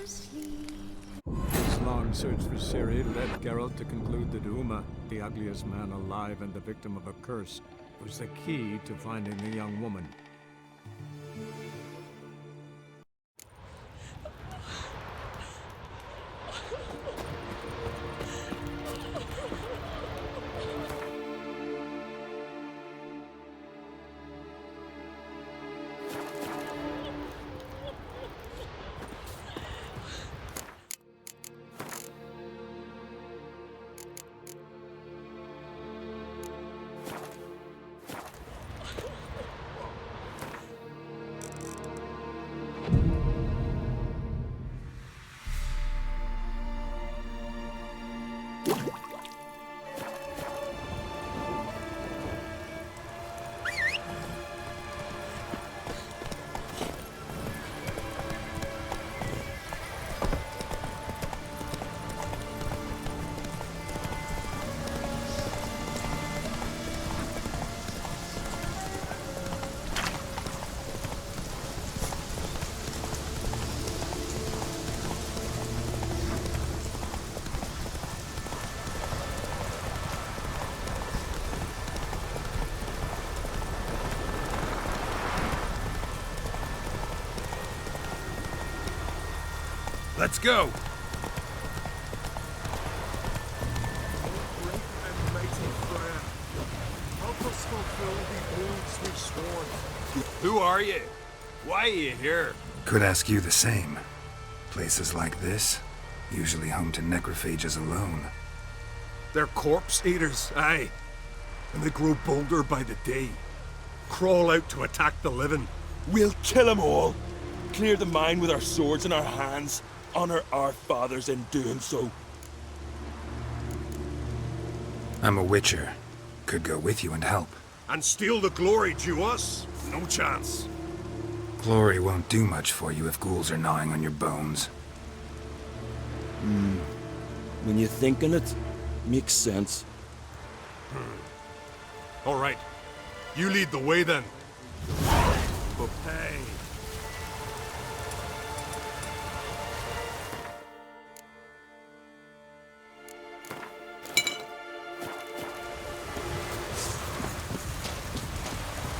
This long search for Ciri led Geralt to conclude that Uma, the ugliest man alive and the victim of a curse, was the key to finding the young woman. Let's go! Who are you? Why are you here? Could ask you the same. Places like this, usually home to necrophages alone. They're corpse eaters, aye. And they grow bolder by the day. Crawl out to attack the living. We'll kill them all. Clear the mine with our swords in our hands. Honor our fathers in doing so. I'm a witcher. Could go with you and help. And steal the glory due us? No chance. Glory won't do much for you if ghouls are gnawing on your bones. When you think on it, makes sense. All right. You lead the way then. But hey.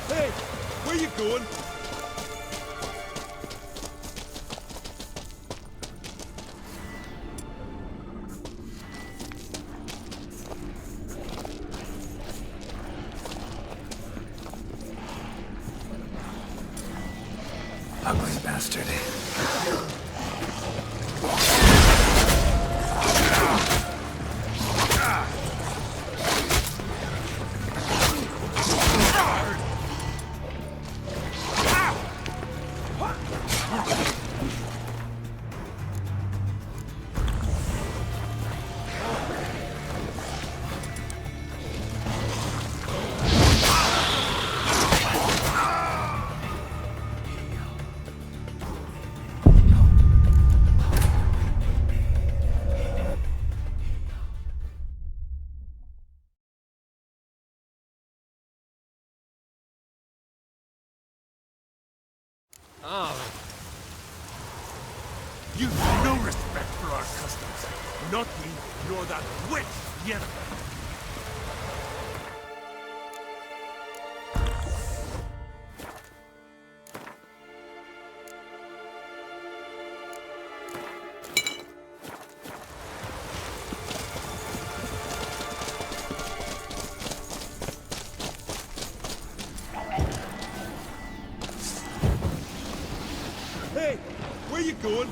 Hey, where you going? Ugly bastard. You've no respect for our customs. Not me, nor that witch, Yennefer. Hey, where you going?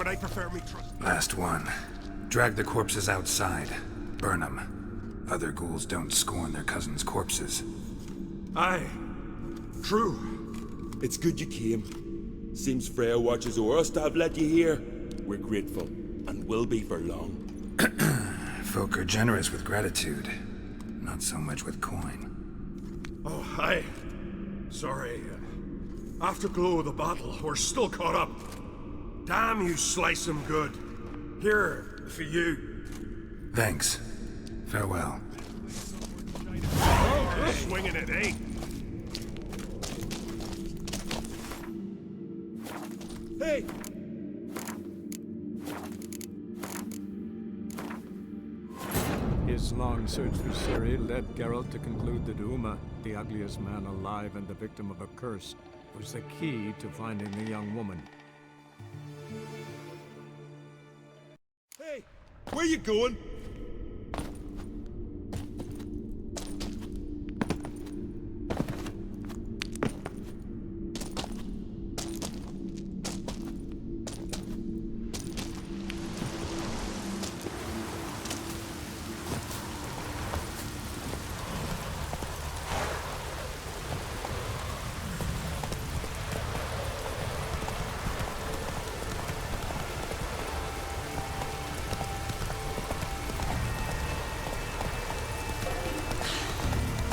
but I prefer me trust. Last one. Drag the corpses outside. Burn them. Other ghouls don't scorn their cousins' corpses. Aye. True. It's good you came. Seems Freya watches over us to have let you here. We're grateful, and will be for long. Folk are generous with gratitude. Not so much with coin. Oh, aye. Sorry. Afterglow of the battle, we're still caught up. Damn, you slice 'em good. Here, for you. Thanks. Farewell. Oh, swinging it, eh? Hey! His long search for Ciri led Geralt to conclude that Uma, the ugliest man alive and the victim of a curse, was the key to finding the young woman. Hey! Where you going?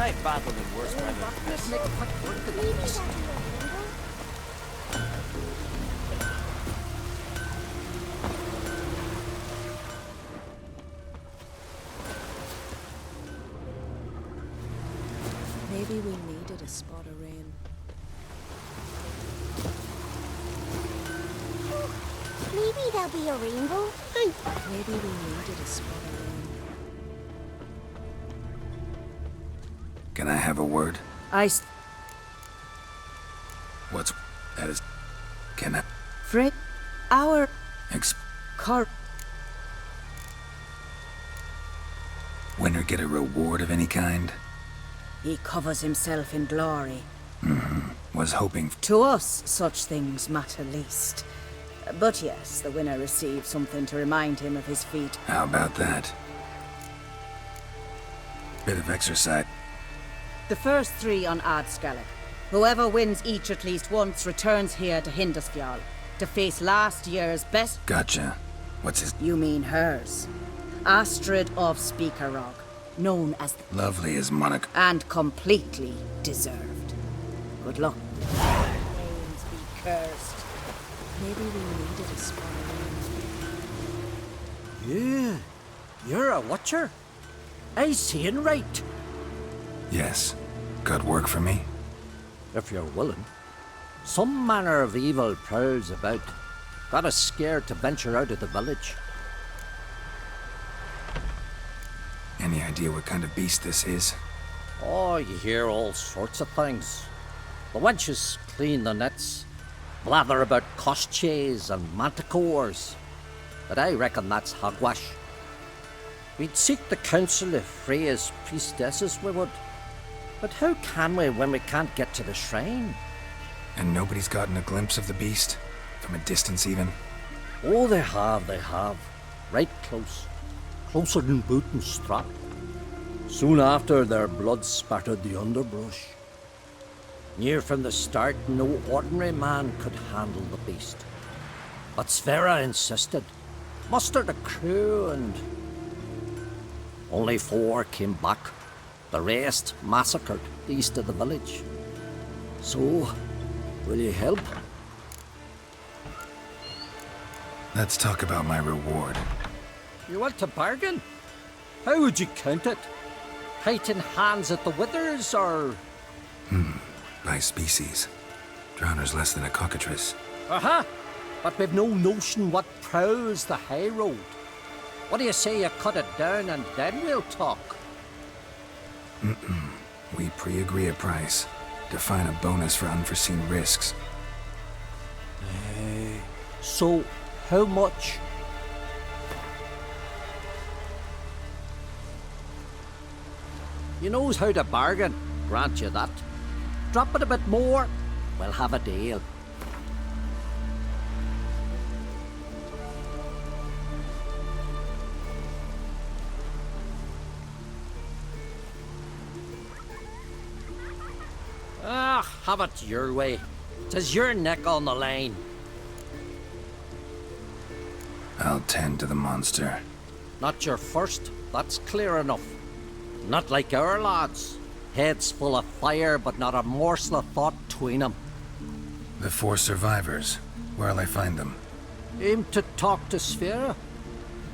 I've battled in worse weather than this. Maybe that's a rainbow? Maybe we needed a spot of rain. Maybe there'll be a rainbow? Maybe we needed a spot of rain. Can I have a word? What's... that is... Can I... Frick, our Ex... car. Winner get a reward of any kind? He covers himself in glory. Was hoping... To us, such things matter least. But yes, the winner receives something to remind him of his feat. How about that? Bit of exercise. The first 3 on Adscala. Whoever wins each at least once returns here to Hindusfjall to face last year's best. Gotcha. What's his... You mean hers. Astrid of Speakerrog, known as the... Lovely as Monica... and completely deserved. Good luck. Names be cursed. Maybe we needed a spot of rain. Yeah, you're a watcher. I seeing right. Yes. Got work for me? If you're willing. Some manner of evil prowls about. Got us scared to venture out of the village. Any idea what kind of beast this is? Oh, you hear all sorts of things. The wenches clean the nets, blather about koshchays and manticores. But I reckon that's hogwash. We'd seek the counsel of Freya's priestesses, we would. But how can we when we can't get to the shrine? And nobody's gotten a glimpse of the beast? From a distance even? Oh, they have. Right close. Closer than boot and strap. Soon after, their blood spattered the underbrush. Near from the start, no ordinary man could handle the beast. But Sverra insisted. Mustered a crew and... Only 4 came back. The rest massacred east of the village. So, will you help? Let's talk about my reward. You want to bargain? How would you count it? Heighten hands at the withers, or... By species. Drowner's less than a cockatrice. Aha! But we've no notion what prowls the high road. What do you say you cut it down and then we'll talk? We pre-agree a price. Define a bonus for unforeseen risks. So, how much? You knows how to bargain, grant you that. Drop it a bit more, we'll have a deal. Have it your way. 'Tis your neck on the line. I'll tend to the monster. Not your first, that's clear enough. Not like our lads. Heads full of fire, but not a morsel of thought between 'em. The 4 survivors. Where'll I find them? Aim to talk to Sphere?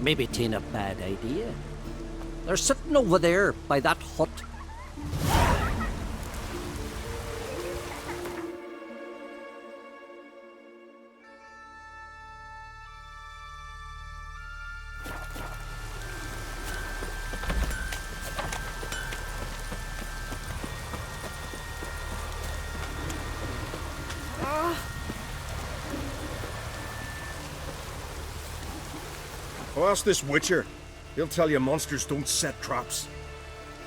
Maybe 'tain't a bad idea. They're sitting over there by that hut. Oh, ask this Witcher. He'll tell you monsters don't set traps.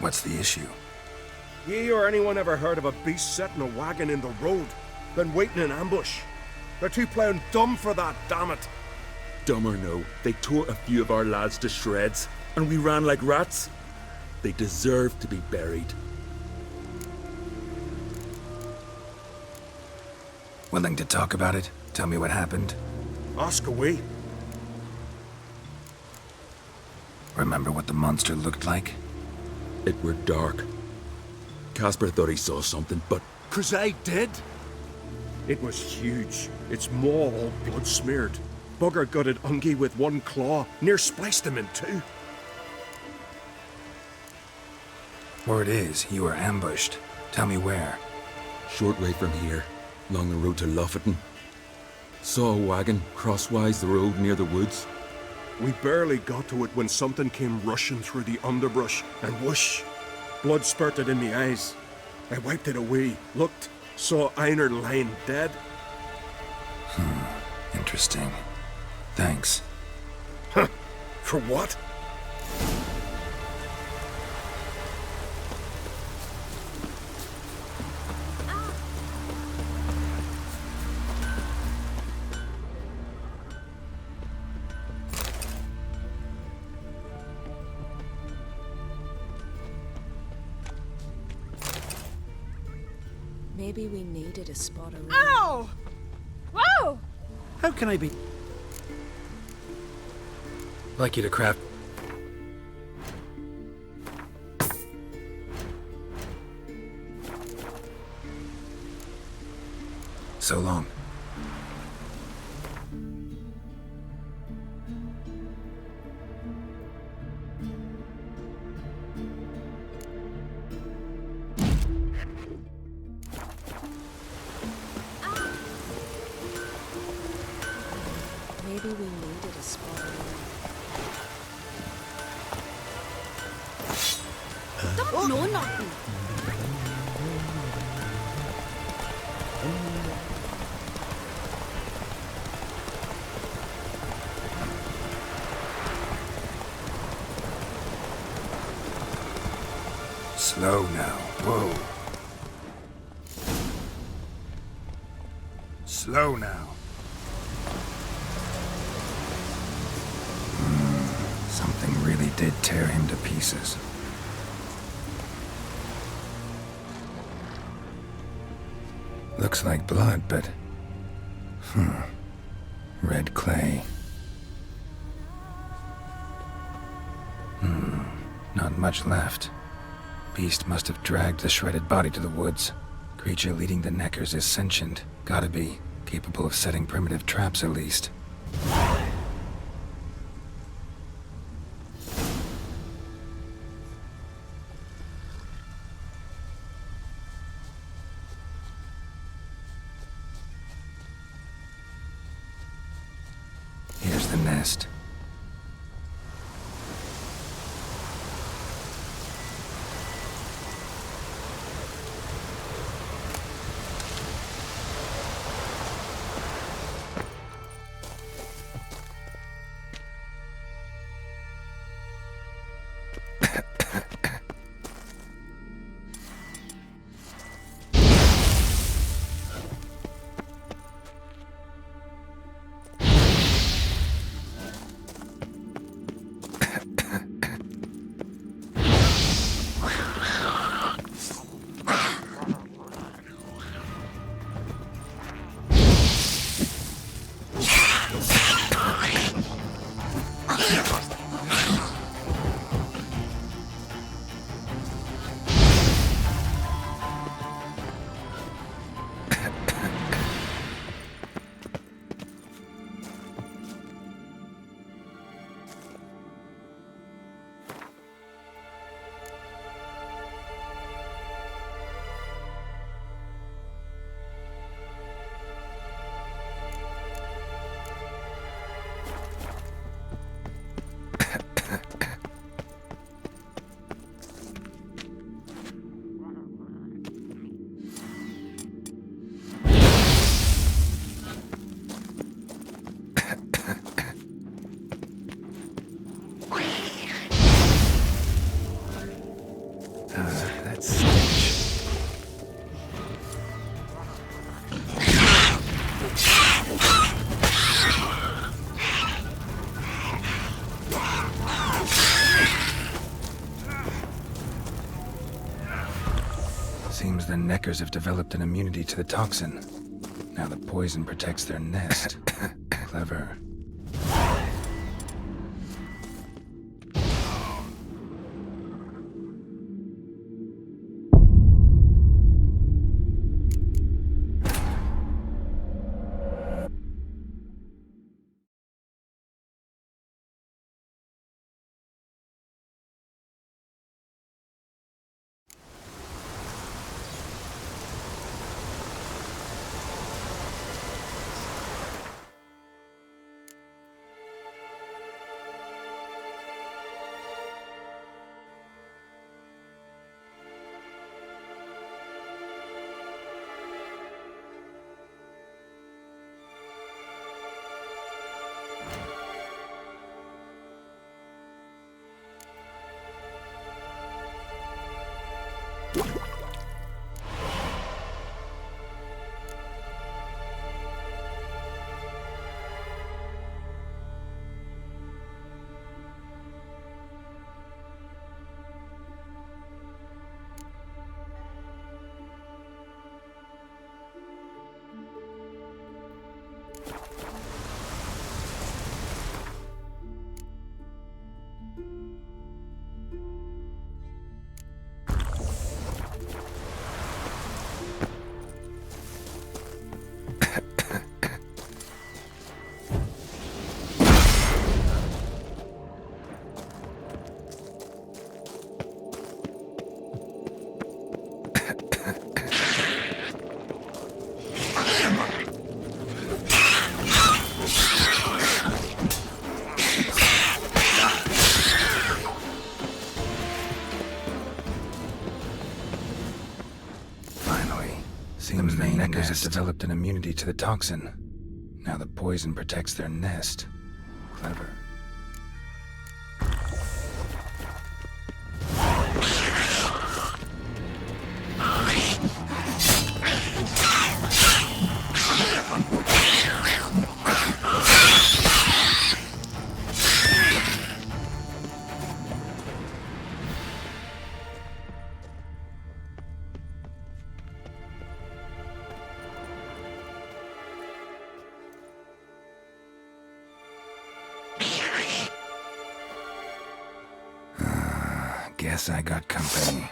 What's the issue? Ye or anyone ever heard of a beast setting a wagon in the road, then waiting in ambush? They're too plough dumb for that, damn it. Dumb or no, they tore a few of our lads to shreds, and we ran like rats. They deserve to be buried. Willing to talk about it? Tell me what happened? Ask away. Remember what the monster looked like? It were dark. Casper thought he saw something, but 'Cause I did. It was huge. Its maw all blood smeared. Bugger gutted Ungie with one claw, near spliced him in two. Word is, you were ambushed. Tell me where. short way from here, along the road to Lofferton. Saw a wagon crosswise the road near the woods. We barely got to it when something came rushing through the underbrush, and whoosh! Blood spurted in the eyes. I wiped it away, looked, saw Einar lying dead. Interesting. Thanks. Huh? For what? Maybe we needed a spot around. Ow! Whoa! How can I be? Like you to craft. So long. Maybe we needed a spot around. Don't know nothing. Slow now. Whoa. Slow now. Something really did tear him to pieces. Looks like blood, but... Red clay. Not much left. Beast must have dragged the shredded body to the woods. Creature leading the Neckers is sentient. Gotta be. Capable of setting primitive traps, at least. Here's the nest. Seems the Neckers have developed an immunity to the toxin. Now the poison protects their nest. Clever. Seems the Neckers have developed an immunity to the toxin. Now the poison protects their nest. Clever. Guess I got company.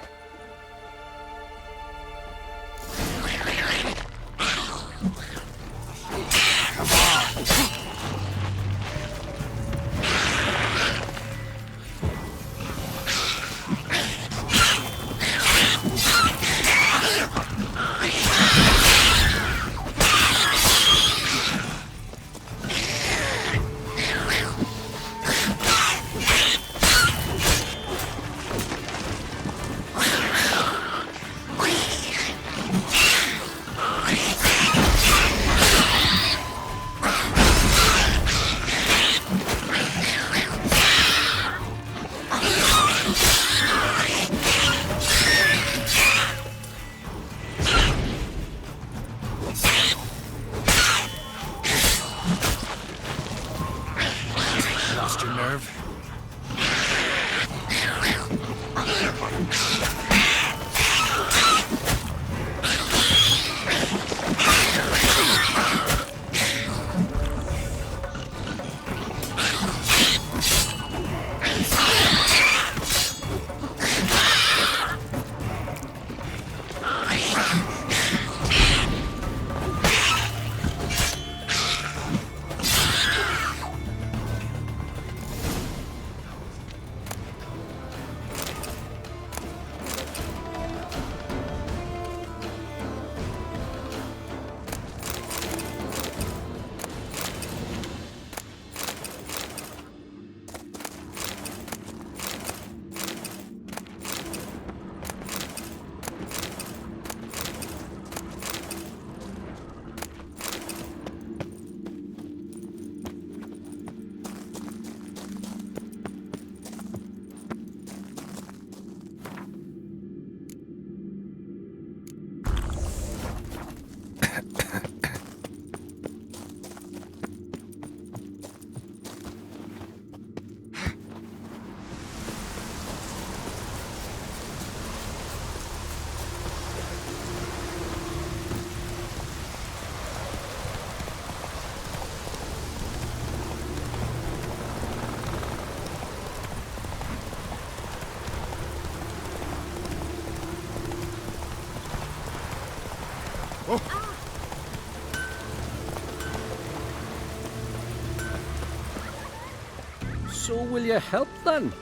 So will you help then?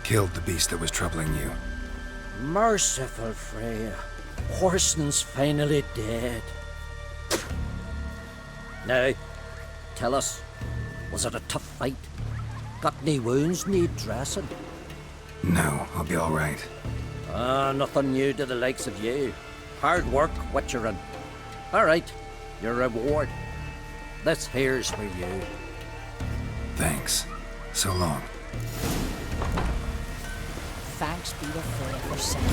Killed the beast that was troubling you. Merciful Freya. Horson's finally dead. Now, tell us, was it a tough fight? Got any wounds need dressing? No, I'll be all right. Nothing new to the likes of you. Hard work, Witcherin. All right, your reward. This here's for you. Thanks. So long. Thanks be to Freya for sending.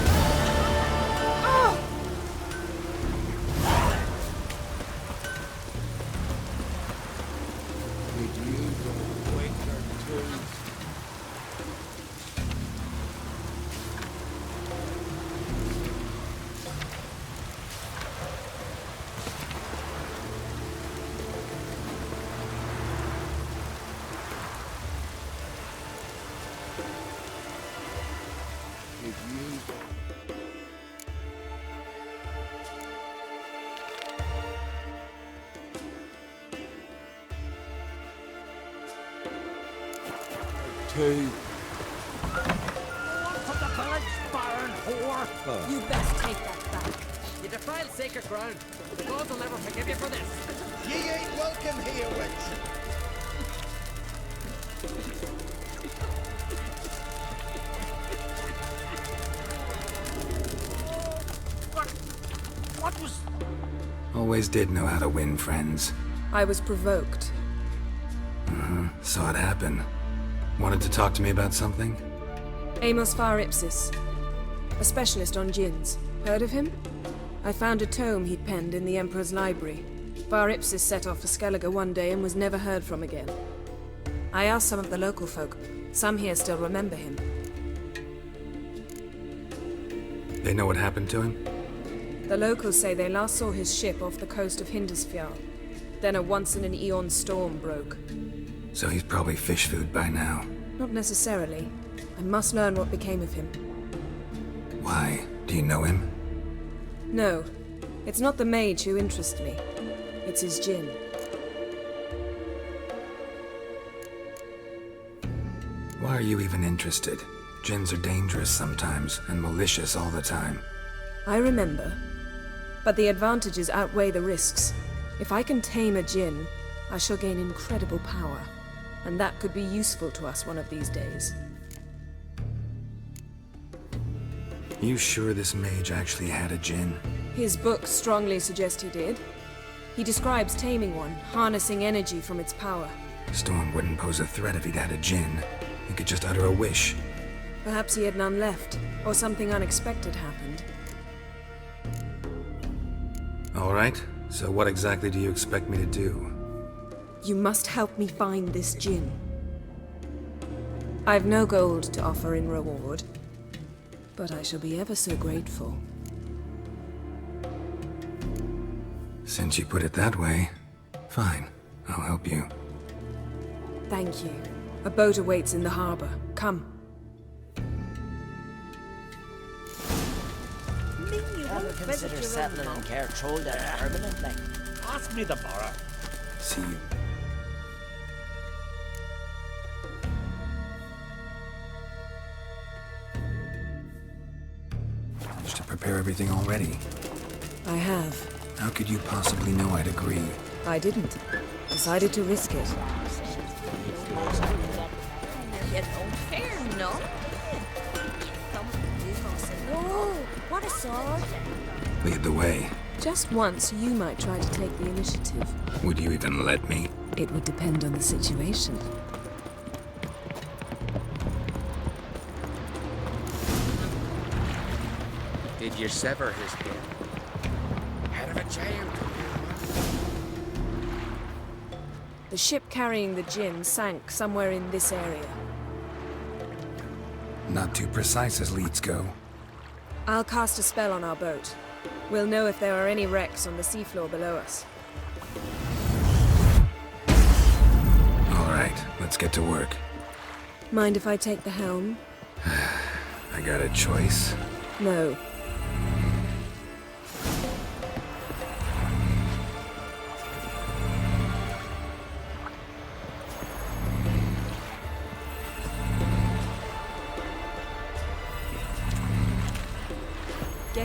Did you go wake her too? Did you? Two. From the village, Baron whore! You best take that back. You defile sacred ground. The gods will never forgive you for this. Ye ain't welcome here, witch. What was... Always did know how to win friends. I was provoked. Saw it happen. Wanted to talk to me about something? Amos Far Ipsis, a specialist on djinns. Heard of him? I found a tome he'd penned in the Emperor's library. Far Ipsis set off for Skellige one day and was never heard from again. I asked some of the local folk. Some here still remember him. They know what happened to him? The locals say they last saw his ship off the coast of Hindisfjall. Then a once-in-an-eon storm broke. So he's probably fish food by now. Not necessarily. I must learn what became of him. Why? Do you know him? No, it's not the mage who interests me. It's his djinn. Why are you even interested? Djinns are dangerous sometimes, and malicious all the time. I remember. But the advantages outweigh the risks. If I can tame a djinn, I shall gain incredible power. And that could be useful to us one of these days. You sure this mage actually had a djinn? His books strongly suggest he did. He describes taming one, harnessing energy from its power. Storm wouldn't pose a threat if he'd had a djinn. He could just utter a wish. Perhaps he had none left, or something unexpected happened. All right, so what exactly do you expect me to do? You must help me find this djinn. I've no gold to offer in reward, but I shall be ever so grateful. Since you put it that way, fine. I'll help you. Thank you. A boat awaits in the harbor. Come. Ever consider settling in Kaer permanently? Ask me the borough. See you. Managed to prepare everything already. I have. How could you possibly know I'd agree? I didn't. Decided to risk it. You don't care, no? Whoa, what a sword. Lead the way. Just once, you might try to take the initiative. Would you even let me? It would depend on the situation. Did you sever his head? Head of a child. The ship carrying the djinn sank somewhere in this area. Not too precise as leads go. I'll cast a spell on our boat. We'll know if there are any wrecks on the seafloor below us. All right, let's get to work. Mind if I take the helm? I got a choice. No.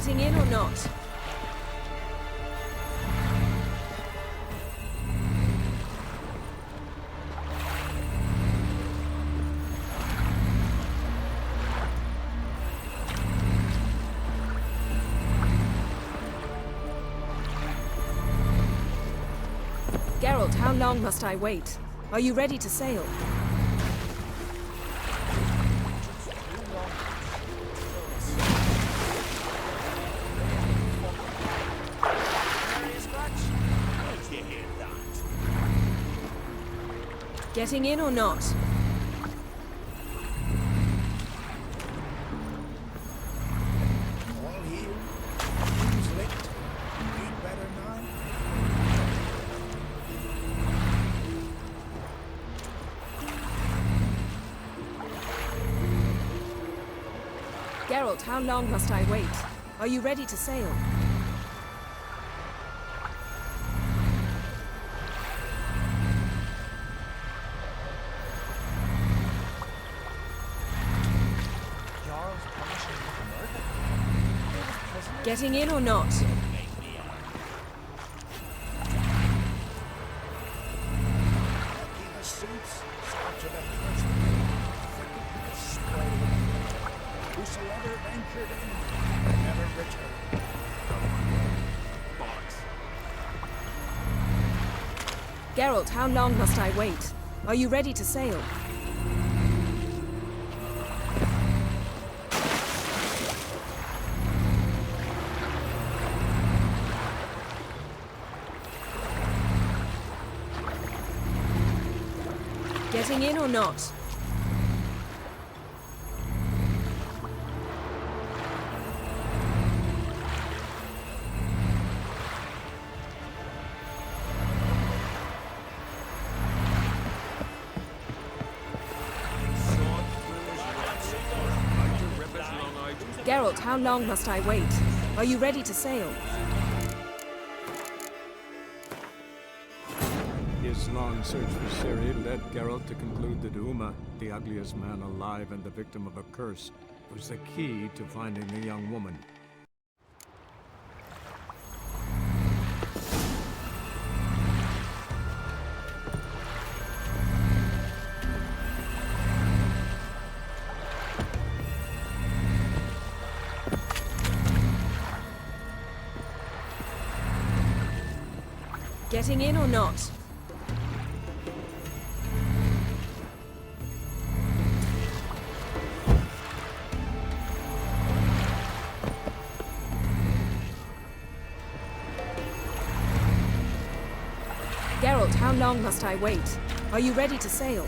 Getting in or not? Geralt, how long must I wait? Are you ready to sail? Getting in or not? All here. Who's licked? Ain't better now. Geralt, how long must I wait? Are you ready to sail? Getting in or not? Whosoever ventured in never returned. Geralt, how long must I wait? Are you ready to sail? Getting in or not? Geralt, how long must I wait? Are you ready to sail? His long search for Ciri led Geralt to conclude that Uma, the ugliest man alive and the victim of a curse, was the key to finding the young woman. Getting in or not? Geralt, how long must I wait? Are you ready to sail?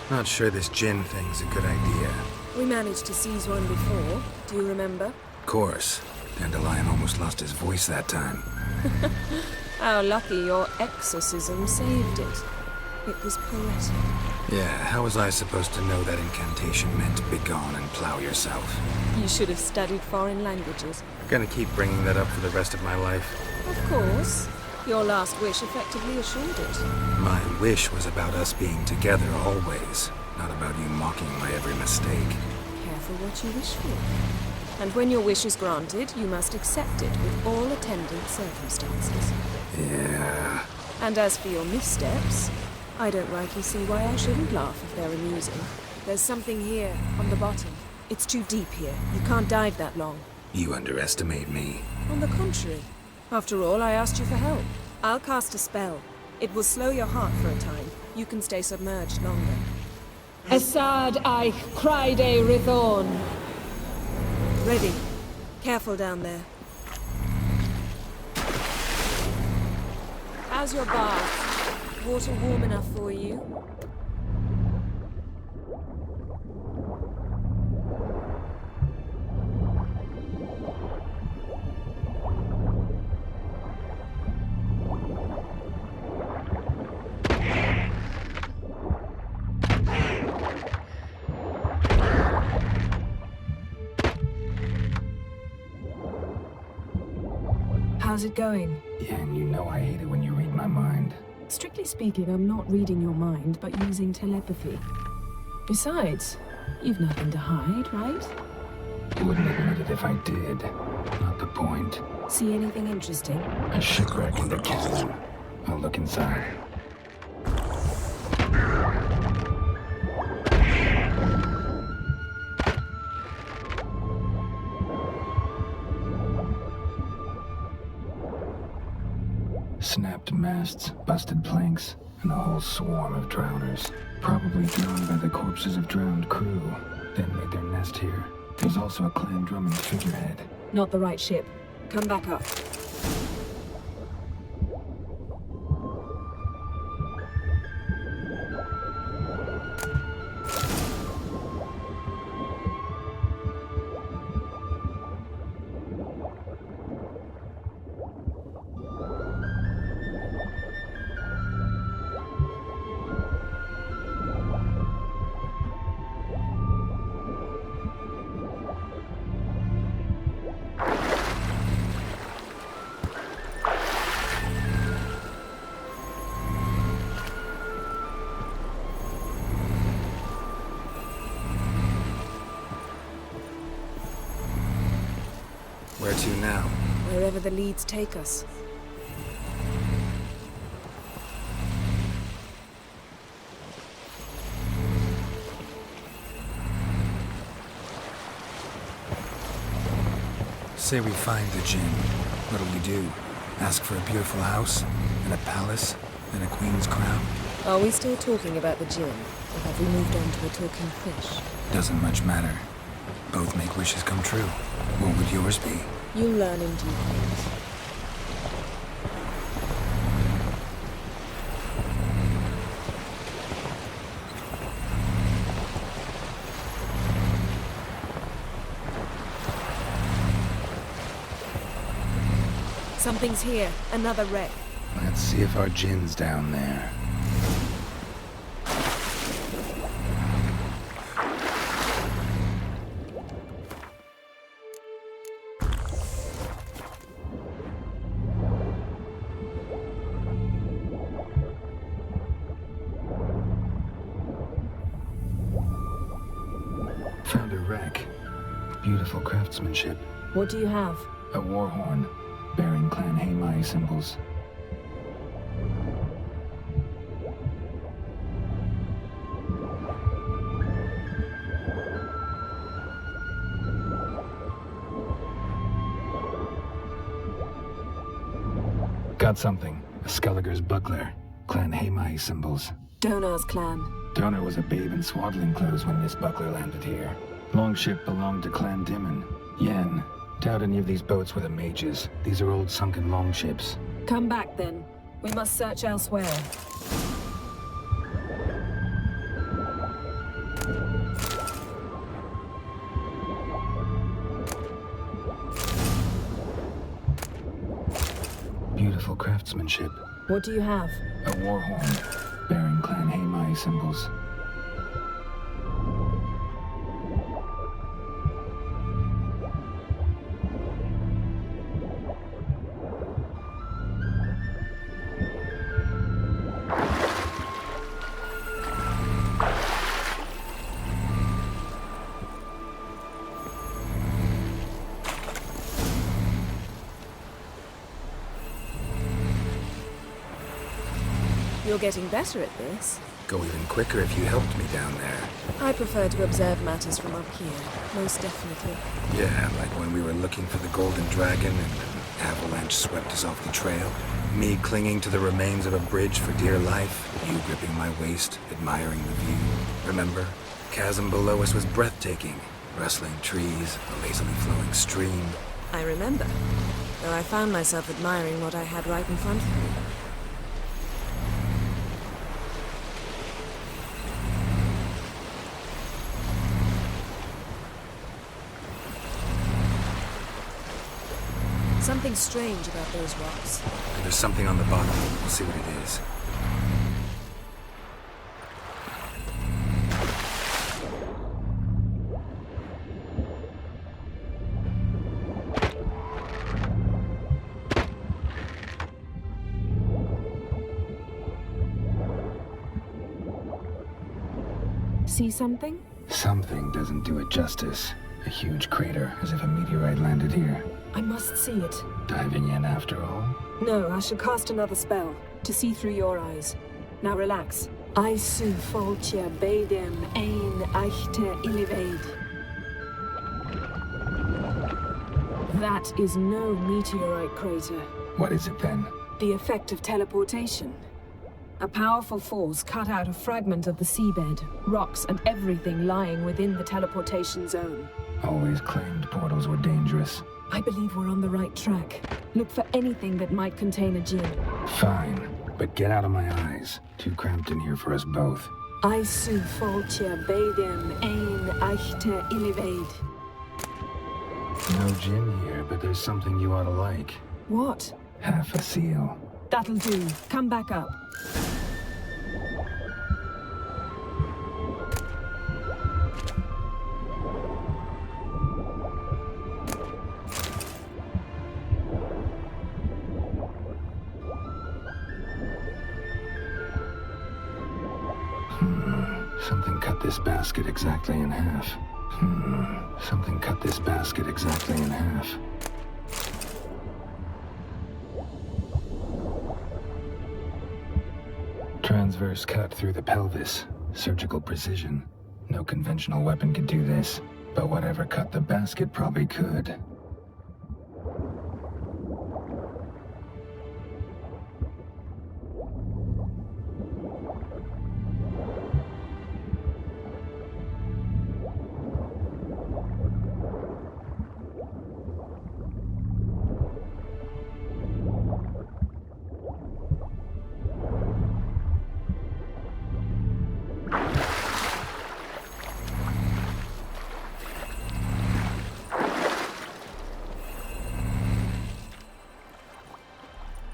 Not sure this gin thing's a good idea. We managed to seize one before. Do you remember? Of course. Dandelion almost lost his voice that time. How lucky your exorcism saved it. It was poetic. Yeah, how was I supposed to know that incantation meant begone and plow yourself? You should have studied foreign languages. Gonna keep bringing that up for the rest of my life. Of course. Your last wish effectively assured it. My wish was about us being together always, not about you mocking my every mistake. Careful what you wish for. And when your wish is granted, you must accept it with all attendant circumstances. Yeah. And as for your missteps, I don't rightly see why I shouldn't laugh if they're amusing. There's something here, on the bottom. It's too deep here. You can't dive that long. You underestimate me. On the contrary. After all, I asked you for help. I'll cast a spell. It will slow your heart for a time. You can stay submerged longer. Assad Eich Cryde Rithorn. Ready. Careful down there. How's your bath? Water warm enough for you? How's it going? Yeah, and you know I hate it when you read my mind. Strictly speaking, I'm not reading your mind, but using telepathy. Besides, you've nothing to hide, right? You wouldn't admit it if I did. Not the point. See anything interesting? A shipwreck in the cabin. I'll look inside. Snapped masts, busted planks, and a whole swarm of drowners. Probably drowned by the corpses of drowned crew, then made their nest here. There's also a clan drumming figurehead. Not the right ship. Come back up. Where to now? Wherever the leads take us. Say we find the Jinn. What'll we do? Ask for a beautiful house? And a palace? And a queen's crown? Are we still talking about the Jinn? Or have we moved on to a talking fish? Doesn't much matter. Both make wishes come true. What would yours be? You'll learn in due course. Something's here. Another wreck. Let's see if our Jinn's down there. Found a wreck. Beautiful craftsmanship. What do you have? A war horn, bearing Clan Haemai symbols. Got something. A Skelliger's buckler. Clan Haemai symbols. Donar's clan. Donar was a babe in swaddling clothes when this buckler landed here. Longship belonged to Clan Dimon. Yen. Doubt any of these boats were the mages. These are old sunken longships. Come back then. We must search elsewhere. Beautiful craftsmanship. What do you have? A war horn, bearing Clan Haemai symbols. You're getting better at this. Go even quicker if you helped me down there. I prefer to observe matters from up here, most definitely. Yeah, like when we were looking for the Golden Dragon and an avalanche swept us off the trail. Me clinging to the remains of a bridge for dear life. You gripping my waist, admiring the view. Remember? Chasm below us was breathtaking. Rustling trees, a lazily flowing stream. I remember, though I found myself admiring what I had right in front of me. Something strange about those rocks. There's something on the bottom. We'll see what it is. See something? Something doesn't do it justice. A huge crater, as if a meteorite landed here. I must see it. Diving in after all? No, I shall cast another spell, to see through your eyes. Now relax. I su foltje bedem ein echte iliveid. That is no meteorite crater. What is it then? The effect of teleportation. A powerful force cut out a fragment of the seabed, rocks and everything lying within the teleportation zone. Always claimed portals were dangerous. I believe we're on the right track. Look for anything that might contain a djinn. Fine, but get out of my eyes. Too cramped in here for us both. I su foltje bedem ein echte iliveid. No gin here, but there's something you ought to like. What? Half a seal. That'll do. Come back up. Something cut this basket exactly in half. Something cut this basket exactly in half. Transverse cut through the pelvis. Surgical precision. No conventional weapon could do this, but whatever cut the basket probably could.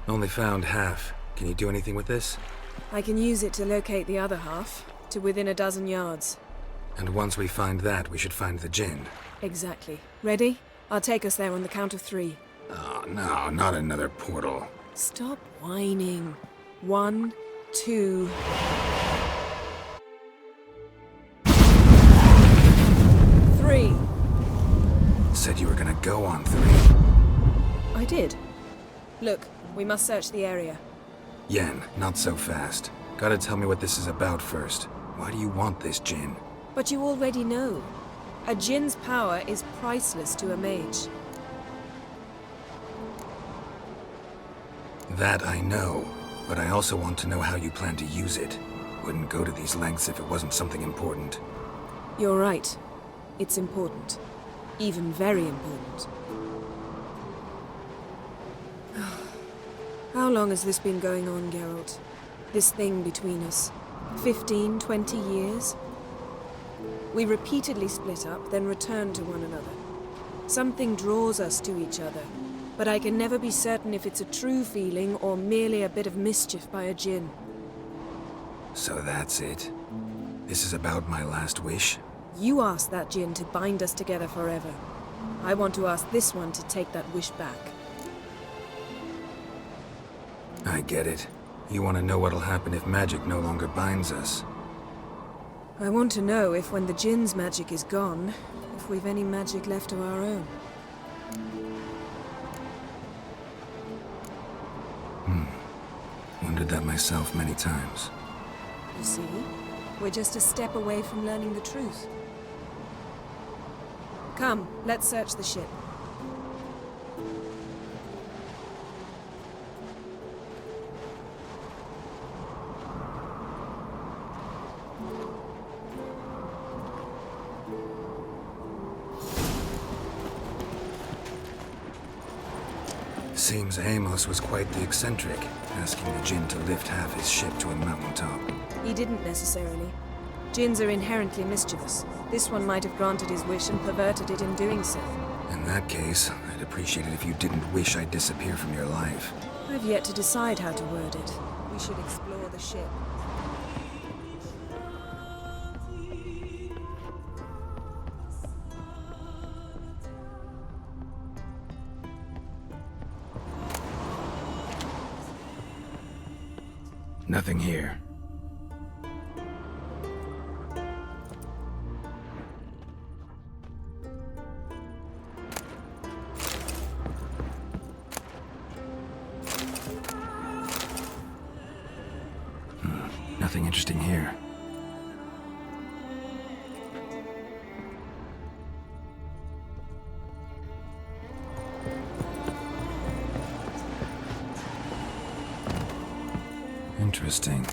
Only found half. Can you do anything with this? I can use it to locate the other half, to within a dozen yards. And once we find that, we should find the djinn. Exactly. Ready? I'll take us there on the count of 3. Oh, no, not another portal. Stop whining. 1, 2... Three. Said you were gonna go on 3. I did. Look, we must search the area. Yen, not so fast. Gotta tell me what this is about first. Why do you want this djinn? But you already know. A djinn's power is priceless to a mage. That I know, but I also want to know how you plan to use it. Wouldn't go to these lengths if it wasn't something important. You're right. It's important. Even very important. How long has this been going on, Geralt? This thing between us? 15, 20 years? We repeatedly split up, then return to one another. Something draws us to each other, but I can never be certain if it's a true feeling or merely a bit of mischief by a djinn. So that's it? This is about my last wish? You asked that djinn to bind us together forever. I want to ask this one to take that wish back. I get it. You want to know what'll happen if magic no longer binds us. I want to know if when the djinn's magic is gone, if we've any magic left of our own. Wondered that myself many times. You see? We're just a step away from learning the truth. Come, let's search the ship. Seems Amos was quite the eccentric, asking the djinn to lift half his ship to a mountaintop. He didn't necessarily. Djinns are inherently mischievous. This one might have granted his wish and perverted it in doing so. In that case, I'd appreciate it if you didn't wish I'd disappear from your life. I've yet to decide how to word it. We should explore the ship. Nothing here. Nothing interesting here. Interesting.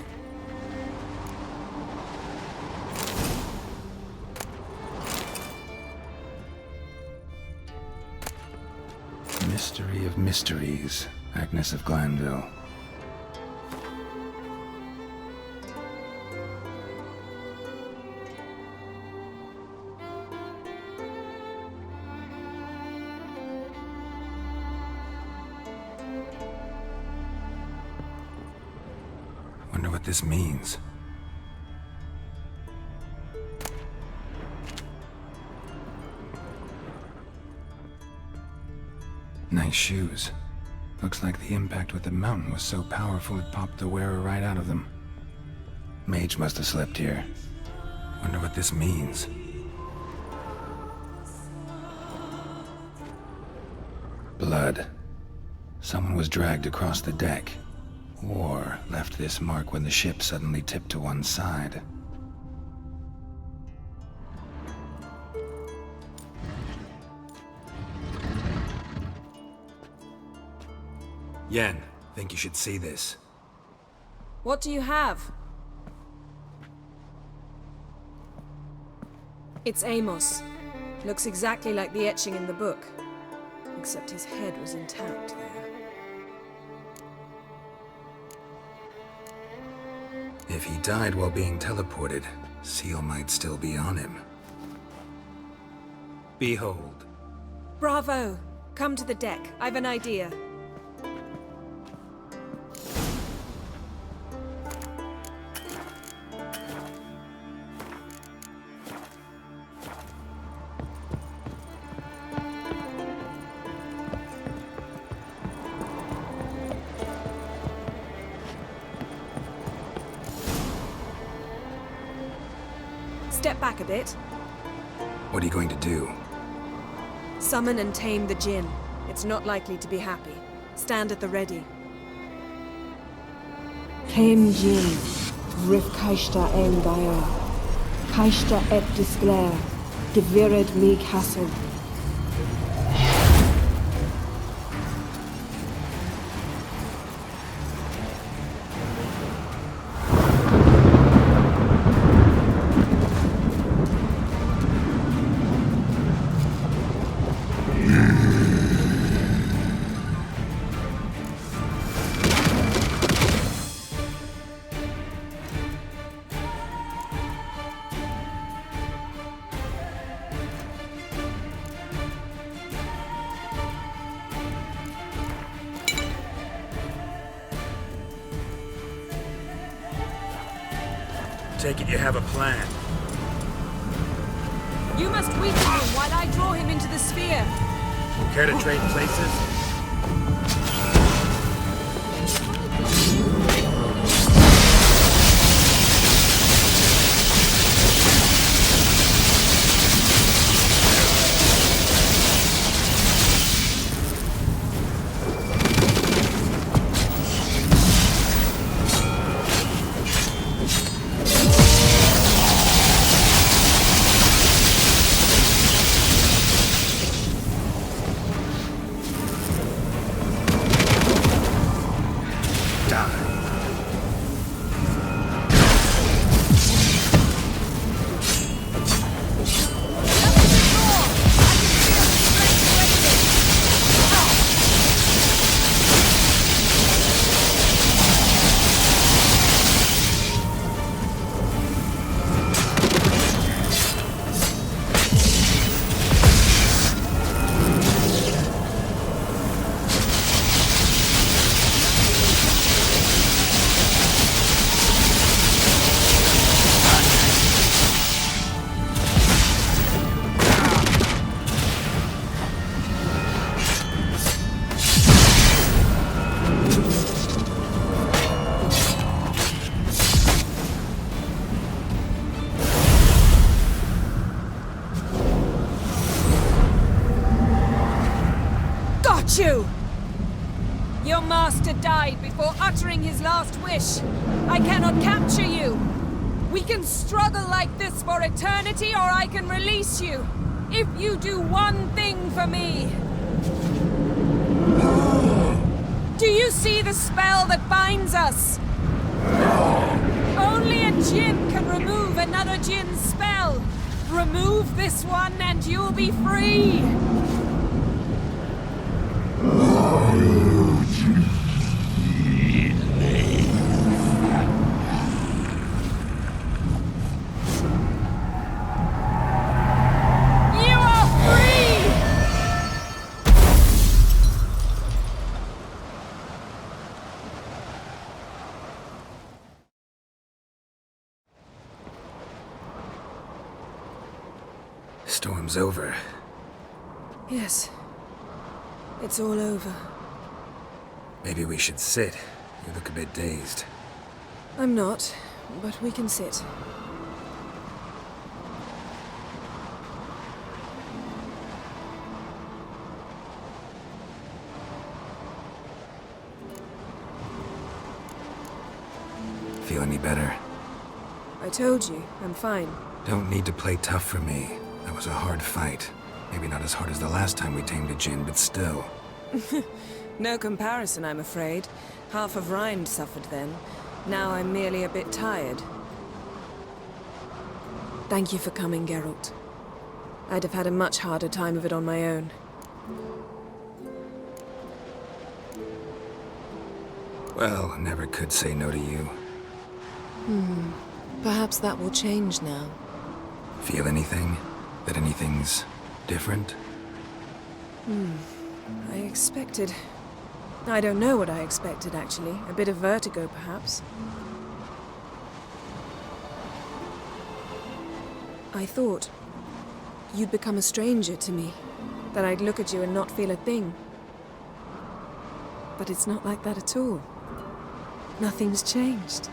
Mystery of mysteries, Agnes of Glanville. Wonder what this means. Nice shoes. Looks like the impact with the mountain was so powerful it popped the wearer right out of them. Mage must have slept here. Wonder what this means. Blood. Someone was dragged across the deck. Or left this mark when the ship suddenly tipped to one side. Yen, think you should see this. What do you have? It's Amos. Looks exactly like the etching in the book. Except his head was intact there. If he died while being teleported, Seal might still be on him. Behold. Bravo! Come to the deck. I've an idea. Step back a bit. What are you going to do? Summon and tame the Jinn. It's not likely to be happy. Stand at the ready. Came Jin, Rif Kaishta en Gaia, Kaishta et Disglair, Devired me Castle. Take it you have a plan. You must weaken him while I draw him into the sphere. Care to trade places? master died before uttering his last wish. I cannot capture you. We can struggle like this for eternity, or I can release you. If you do one thing for me. Do you see the spell that binds us? Only a djinn can remove another djinn's spell. Remove this one and you'll be free. Storm's over. Yes. It's all over. Maybe we should sit. You look a bit dazed. I'm not, but we can sit. Feel any better? I told you, I'm fine. Don't need to play tough for me. That was a hard fight. Maybe not as hard as the last time we tamed a djinn, but still. No comparison, I'm afraid. Half of Rind suffered then. Now I'm merely a bit tired. Thank you for coming, Geralt. I'd have had a much harder time of it on my own. Well, I never could say no to you. Perhaps that will change now. Feel anything? That anything's different? I expected... I don't know what I expected, actually. A bit of vertigo, perhaps. I thought you'd become a stranger to me. That I'd look at you and not feel a thing. But it's not like that at all. Nothing's changed.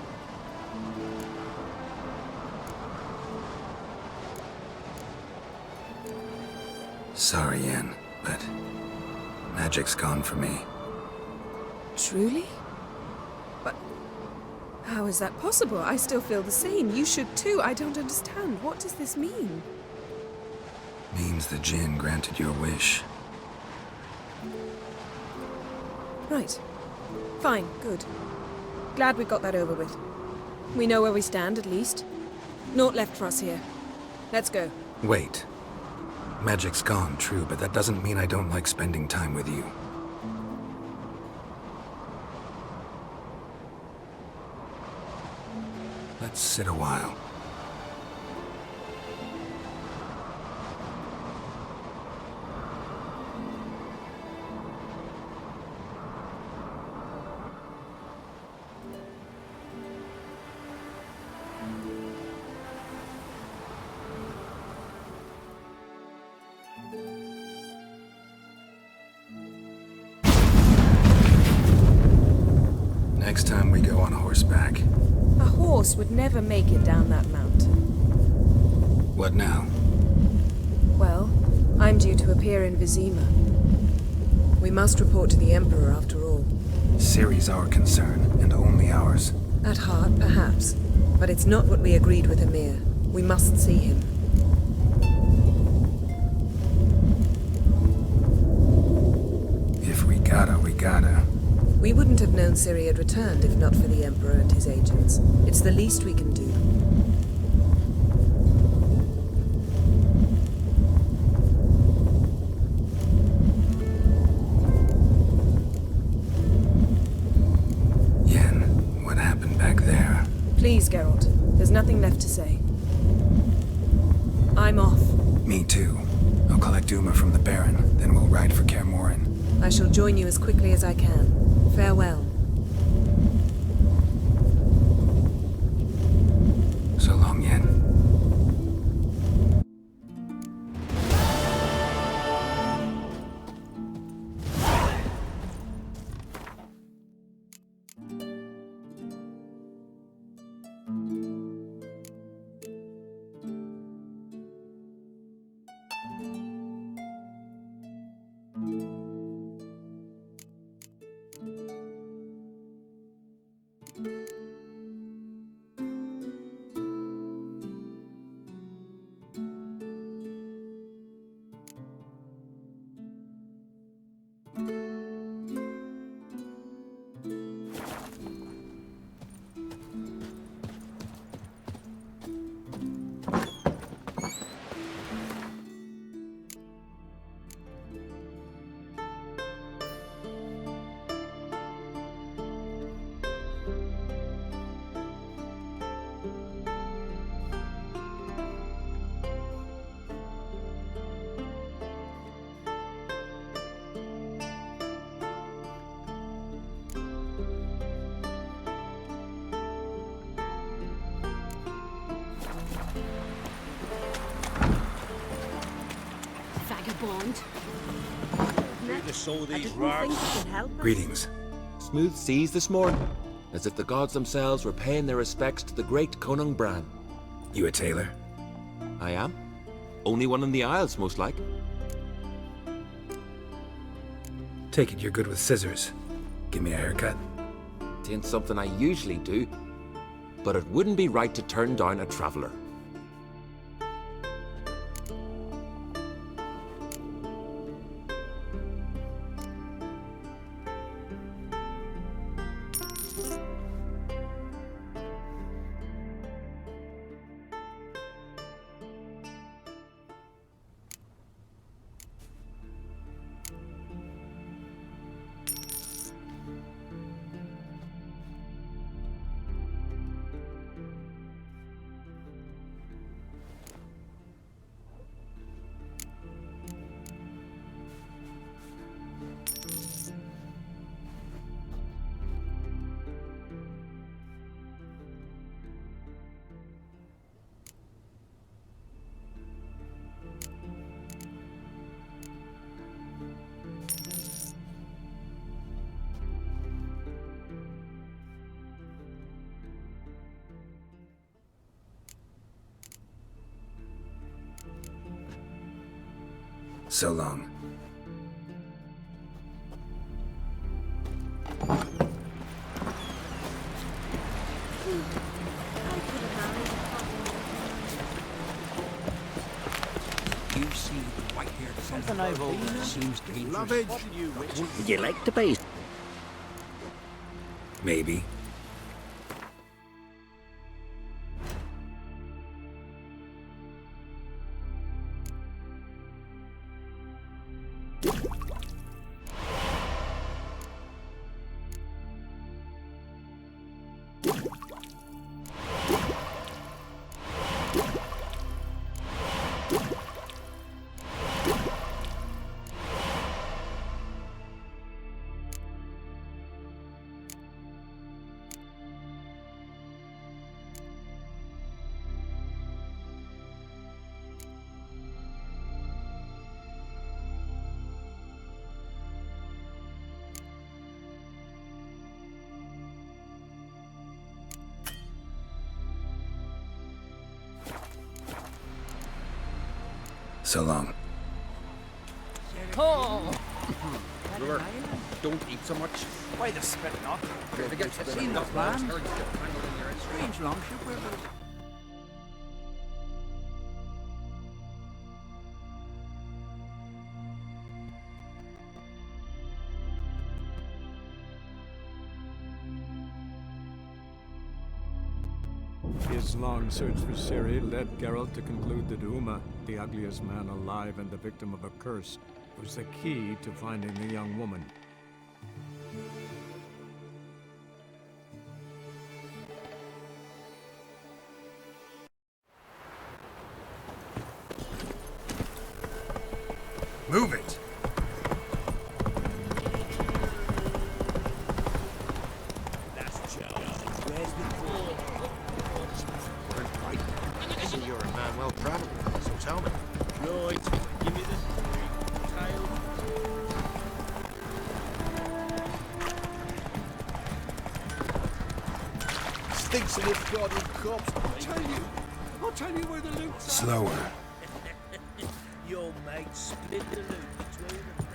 Sorry, Yen, but magic's gone for me. Truly? But how is that possible? I still feel the same. You should too. I don't understand. What does this mean? Means the djinn granted your wish. Right. Fine. Good. Glad we got that over with. We know where we stand, at least. Naught left for us here. Let's go. Wait. Magic's gone, true, but that doesn't mean I don't like spending time with you. Let's sit a while. Next time we go on horseback. A horse would never make it down that mountain. What now? Well, I'm due to appear in Vizima. We must report to the Emperor after all. Ciri's our concern, and only ours. At heart, perhaps. But it's not what we agreed with Emir. We must see him. If we gotta, we gotta. We wouldn't have known Ciri had returned if not for the Emperor and his agents. It's the least we can do. Yen, what happened back there? Please, Geralt. There's nothing left to say. I'm off. Me too. I'll collect Uma from the Baron, then we'll ride for Kaer Morhen. I shall join you as quickly as I can. Farewell. So long, Yen. Vagabond. Here to sow I these didn't rocks. think you could help us. Greetings. Smooth seas this morning, as if the gods themselves were paying their respects to the great Conung Bran. You a tailor? I am. Only one in the Isles, most like. Take it you're good with scissors. Give me a haircut. Ain't something I usually do, but it wouldn't be right to turn down a traveller. So long. You see, right here, Something I've always seems dangerous. Lovage. Would you like to be? Maybe. So long. Oh! Brewer, don't eat so much. Why the spit not? They get Seen the plan? Strange longship, where was it? His long search for Ciri led Geralt to conclude that Uma, the ugliest man alive and the victim of a curse, was the key to finding the young woman. Move it! You're a man well travelled, so tell me. Right, give me the tail. Stinks of this goddamn corpse. I'll tell you where the loot's at. Slower. Your mate split the loot between them.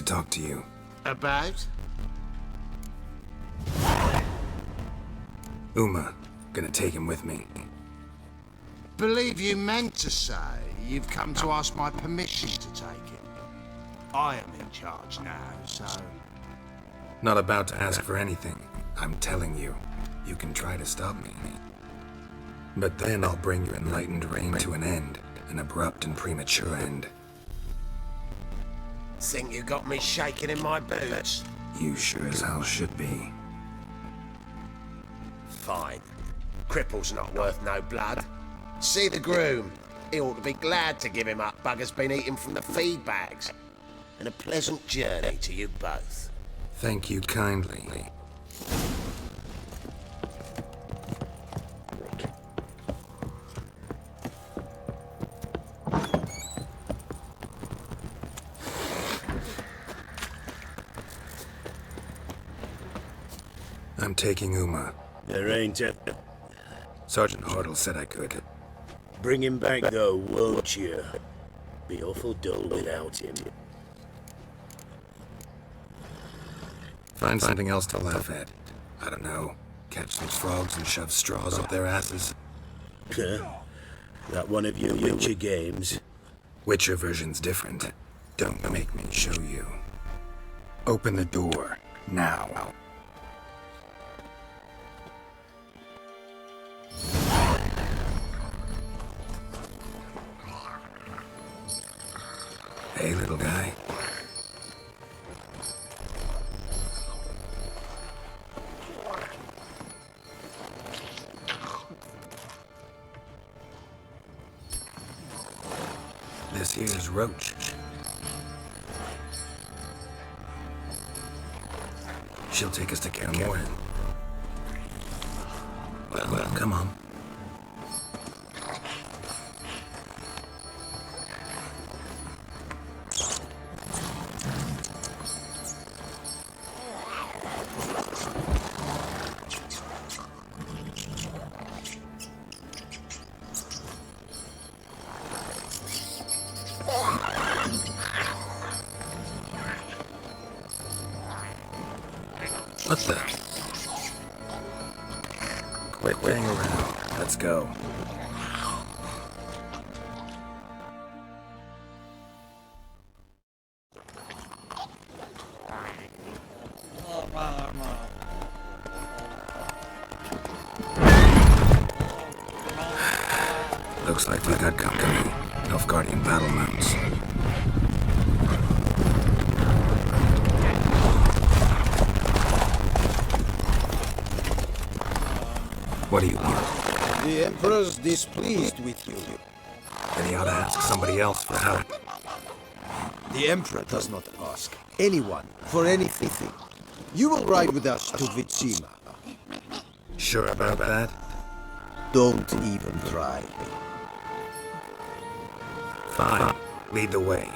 talk to you. About? Uma. Gonna take him with me. Believe you meant to say you've come to ask my permission to take him. I am in charge now, so... Not about to ask for anything. I'm telling you. You can try to stop me. But then I'll bring your enlightened reign to an end. An abrupt and premature end. Think you got me shaking in my boots? You sure as hell should be. Fine. Cripple's not worth no blood. See the groom. He ought to be glad to give him up. Bugger's been eating from the feed bags. And a pleasant journey to you both. Thank you kindly. I'm taking Uma. There ain't a... Sergeant Hartle said I could. Bring him back though, won't you? Be awful dull without him. Find something else to laugh at. I don't know. Catch some frogs and shove straws up their asses. That one of your Witcher games? Witcher version's different. Don't make me show you. Open the door. Now. Hey, little guy. This here's Roach. She'll take us to Kaer Morhen. Well, come on. What the? Quit playing around. Let's go. Looks like we got company. Nilfgaardian battle mounts. What do you want? The Emperor's displeased with you. Then he ought to ask somebody else for help. The Emperor does not ask anyone for anything. You will ride with us to Vitsima. Sure about that? Don't even try. Fine. Lead the way.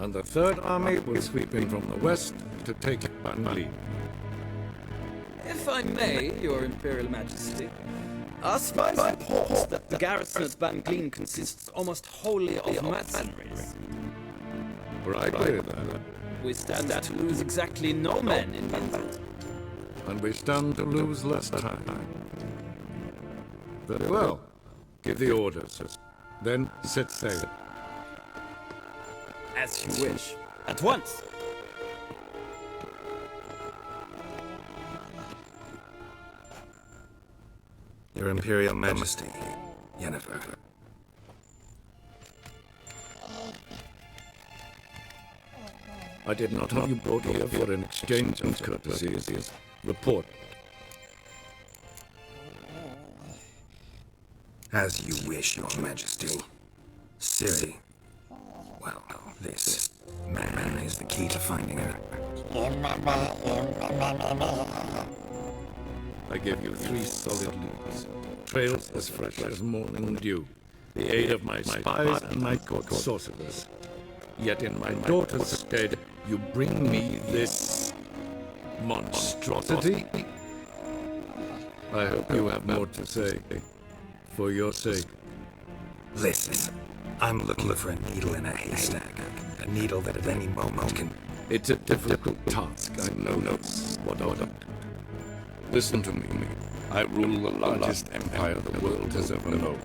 And the Third Army will sweep in from the west to take Banli. If I may, Your Imperial Majesty, our spies report that the garrison at Banglin consists almost wholly of mercenaries. Right with that. We stand to lose exactly no men in Vinland. And we stand to lose less time. Very well. Give the orders. Then set sail. As you wish. At once! Your Imperial Majesty, Yennefer. I did not have you brought here for an exchange of courtesies. Report. As you wish, Your Majesty. Ciri. Well, this man is the key to finding her. I give you 3 solid leads. trails as fresh as morning dew, the aid of my spies and my court sorcerers. Yet in my daughter's stead, you bring me this monstrosity? I hope you have more to say, for your sake. Listen, I'm looking for a needle in a haystack. A needle that at any moment can... It's a difficult task, I know what I don't. Listen to me. I rule the largest empire the world has ever known.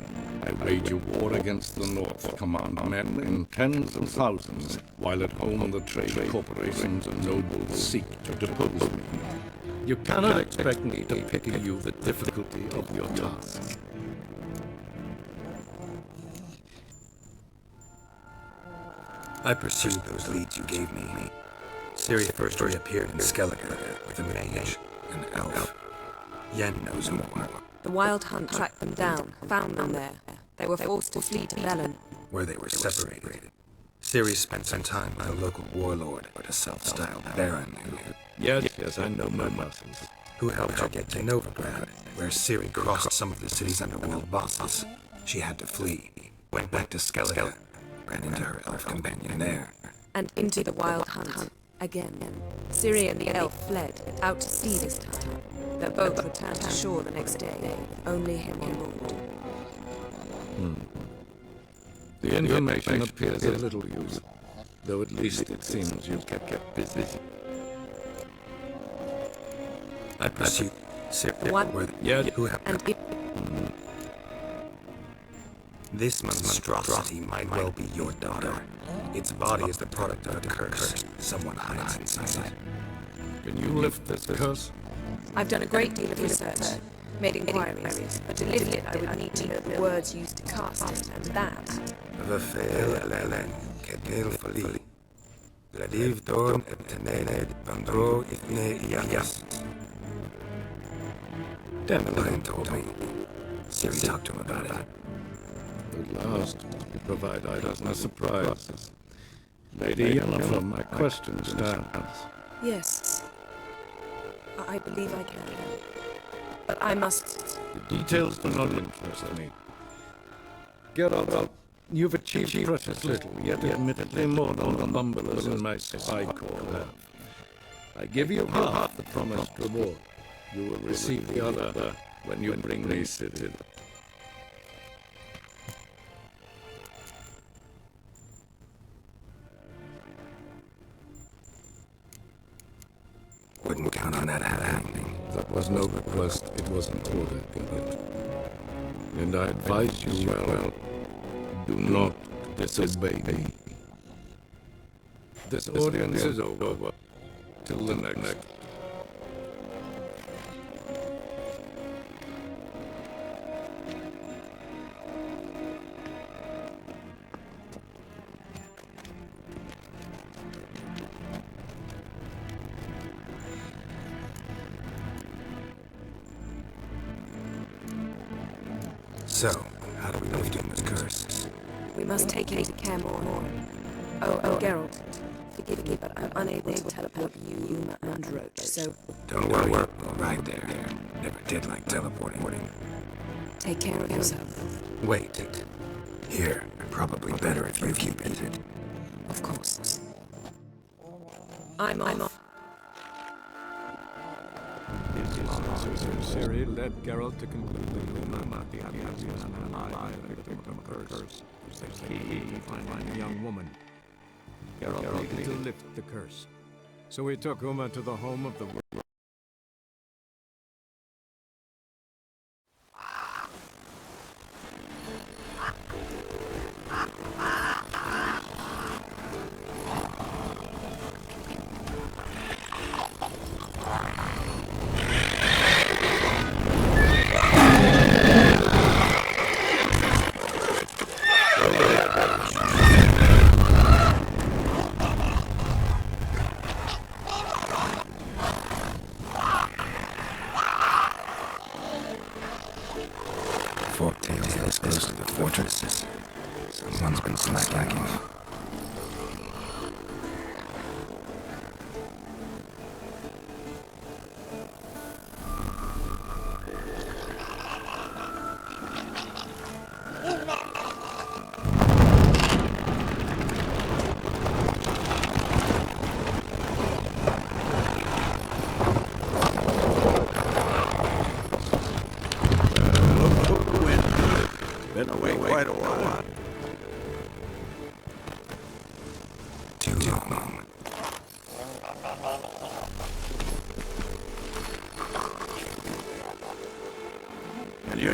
I wage a war against the North, command men in tens of thousands, while at home the trade corporations and nobles seek to depose me. You cannot expect me to pity you the difficulty of your task. I pursued those leads you gave me. Ciri first reappeared in Skellige with a mage, an elf. Yen knows more. The Wild Hunt tracked them down, found them there. They were forced to flee to Velen, Where they were separated. Ciri spent some time with a local warlord, but a self-styled baron who... Yes, I know my muscles. Who helped her get to Novigrad, where Ciri crossed some of the city's underworld bosses. She had to flee, went back to Skellige, ran into her elf companion there. and into the Wild Hunt. Again, Ciri and the elf fled, out to sea this time. Their boat returned to shore the next day, only him on board. The information appears a little useful, though at least it seems you kept busy. I pursued Ciri who have... This monstrosity might well be your daughter. Its body is the product of a curse someone hides inside it. Can you lift this curse? I've done a great deal of research, made inquiries, but to lift it I would need to know the words used to cast it, and that... Vafel elelen, kedel foli. Ladiv dorm ebtened bandro ithne ias. Dandelion told me. Ciri talked to him about it. At last, you provide us with surprises. Lady Yennefer, my question stands. Yes. I believe I can. But I must... The details do not interest me. Geralt, you've achieved precious little, yet admittedly more than the mumblers in my spy corps have. I give you half the promised reward. You will receive the other when you bring me Ciri. Wouldn't count on that happening. That was no request, it was an order, Geralt. And I advise you well, do not disobey me. This audience is over. Till the next. So, how do we lift him this curse? We must take him to Kaer Morhen. Oh, Geralt. Forgive me, but I'm unable to teleport you, Yuma, and Roach, so... Don't worry, we're right there. Never did like teleporting. Take care of yourself. Wait. Here, probably better if you keep it. Of course. I'm off. Ciri led Geralt to conclude the Duma, the ugliest man alive, the victim of a curse, was the key to finding a young woman. Geralt needed to lift the curse. So he took Uma to the home of the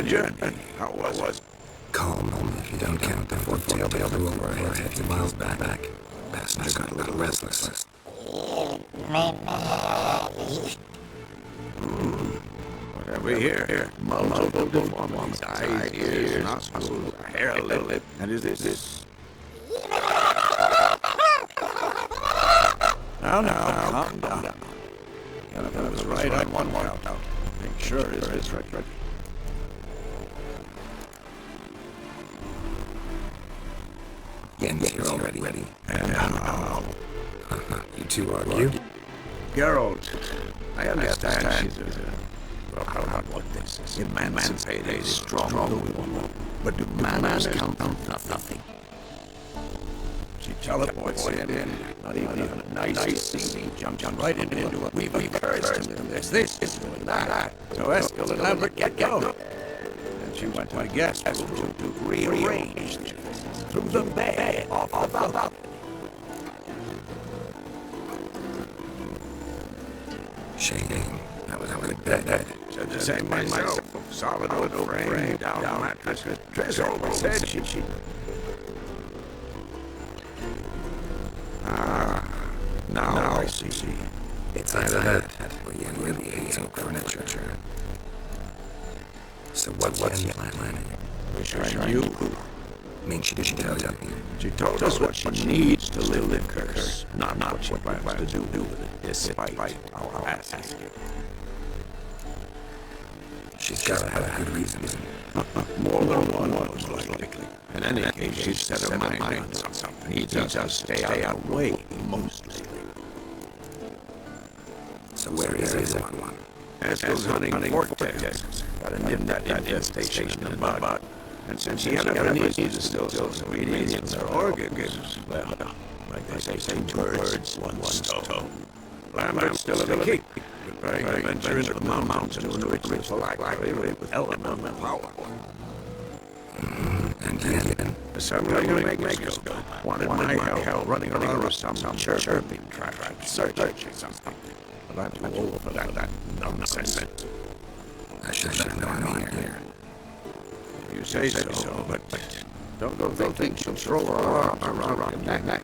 your journey? How was it? Calm, if you don't count the fourth tail flew over our heads 50 miles back. Passenger got a little restless. Whatever here? Multiple deformities. Eyes, ears, nostrils, hair, lip. And is this? Now, calm down. That was right on one count. Make sure it's right. Yen's here already. And how? You two argue? Geralt, I understand she's how about this? Emancipated, strong woman. But do manners come from nothing? She teleports in, not even a nice scene, jumps right into it. We've encouraged him in this and that. So Eskel and Lambert get going. And she went to my guest room to rearrange through the bed off the balcony. Shame. That was a good bed. Said the same myself. Solid wood frame, down mattress, dress over. Said she. Now I see. It's either that or you really hate oak furniture. So what's Yen planning? Sure you. I mean, she tell you. She told us what she needs to live the curse, not what she plans to do with it, despite our asking. She's got to have a good reason. More than one, most likely. In any case, she's set her mind on something. Needs us to stay out of the way, mostly. So where is everyone? Eskel's hunting vortex. Got to nip that infestation in the bud. And since he never needs to still ingredients or organs, well, like they say, two birds, one stone. Lambert's still in the keep, preparing to venture into the mountains to enrich this likely with elemental power. And Yen, assembling a makescope, wanted my help running around with some chirping trap, searching something. But I'm too old for that nonsense. I should have known I'm here. You say so, but don't think she'll throw her arms around your neck.